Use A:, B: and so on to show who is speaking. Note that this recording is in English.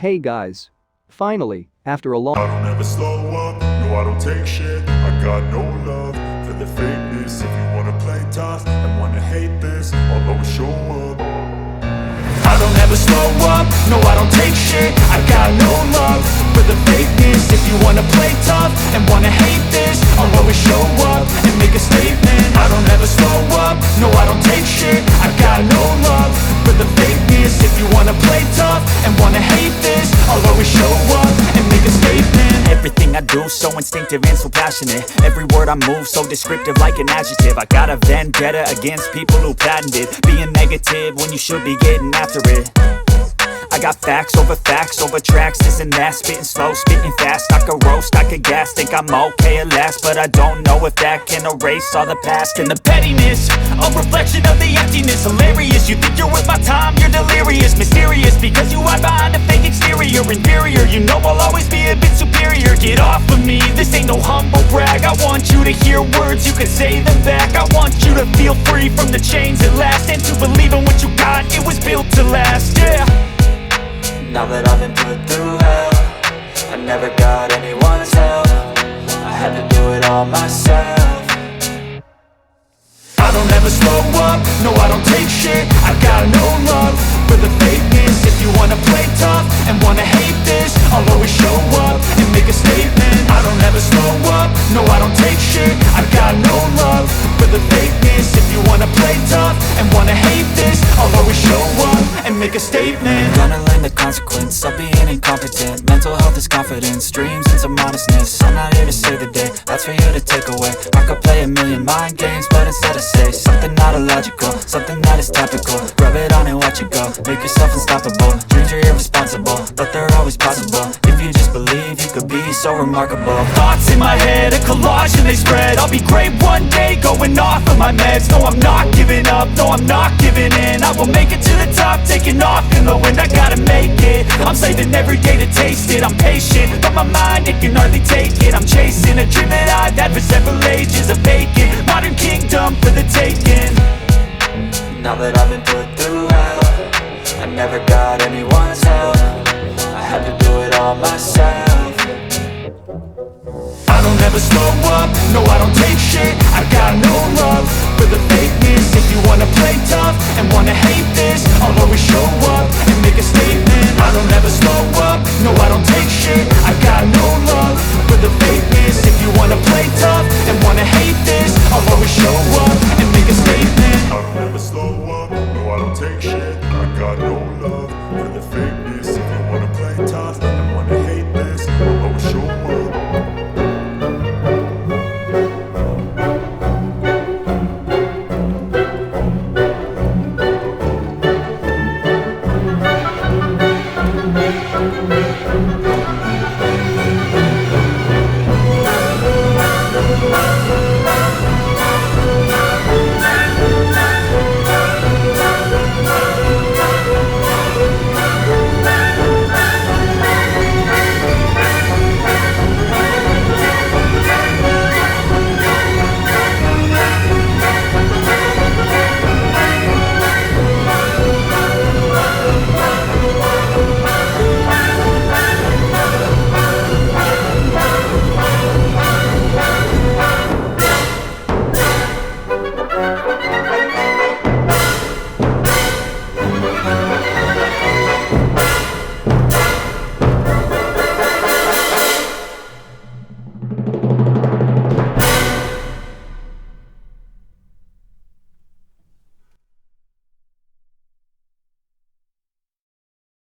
A: Hey guys. Finally, after a long
B: I don't ever slow up, no I don't take shit. I got no love for the fakeness. If you wanna play tough and wanna hate this, I'll always show up. I don't ever slow up, no I don't take shit. I got no love for the fakeness. If you wanna play tough and wanna hate this, I'll always show up and make a statement. I don't ever slow up, no I don't take shit. I got no love for the fakeness. If you wanna play tough and wanna hate this, I'll always show up and make a statement.
C: Everything I do so instinctive and so passionate. Every word I move so descriptive like an adjective. I got a vendetta against people who patented being negative when you should be getting after it. I got facts over tracks, this and that. Spitting slow, spitting fast. I could roast, I could gas. Think I'm okay at last, but I don't know if that can erase all the past. And the pettiness, a reflection of the emptiness. Hilarious, you think you're worth my time, you're delirious. Mysterious, because you hide behind a fake exterior. Inferior, you know I'll always be a bit superior. Get off of me, this ain't no humble brag. I want you to hear words, you can say them back. I want you to feel free from the chains at last, and to believe in what you got, it was built to last, yeah.
D: Now that I've been put through hell, I never got anyone's help. I had to do it all myself.
B: I don't ever slow up, no I don't take shit. I got no love for the fakeness. If you wanna play tough and wanna hate this, I'll always show up and make a statement. I don't ever slow up, no I don't take shit. I got no love for the fakeness. If you wanna play tough and wanna hate this, I'll always show up and make a statement.
D: Gonna learn the consequence of being incompetent. Mental health is confidence, dreams and some modestness. I'm not here to save the day, that's for you to take away. I could play a million mind games, but instead I say something not illogical, something that is topical. Rub it on and watch it go, make yourself unstoppable. Dreams are irresponsible, but they're always possible. If you just believe, you could be so remarkable.
C: Thoughts in my head, a collage and they spread. I'll be great one day, going off of my meds. No, I'm not giving up, no, I'm not giving in. I will make it to the top, taking off in the wind. I gotta make it, I'm saving every day to taste it. I'm patient, but my mind, it can hardly take it. I'm chasing a dream that I've had for several ages. A vacant, modern kingdom for the taking.
D: Now that I've been put through hell, I never got anyone's help. I had to do it all myself.
B: I don't ever slow up, no I don't take shit. I got no love for the fakeness. If you wanna play tough and wanna hate this, I'll always show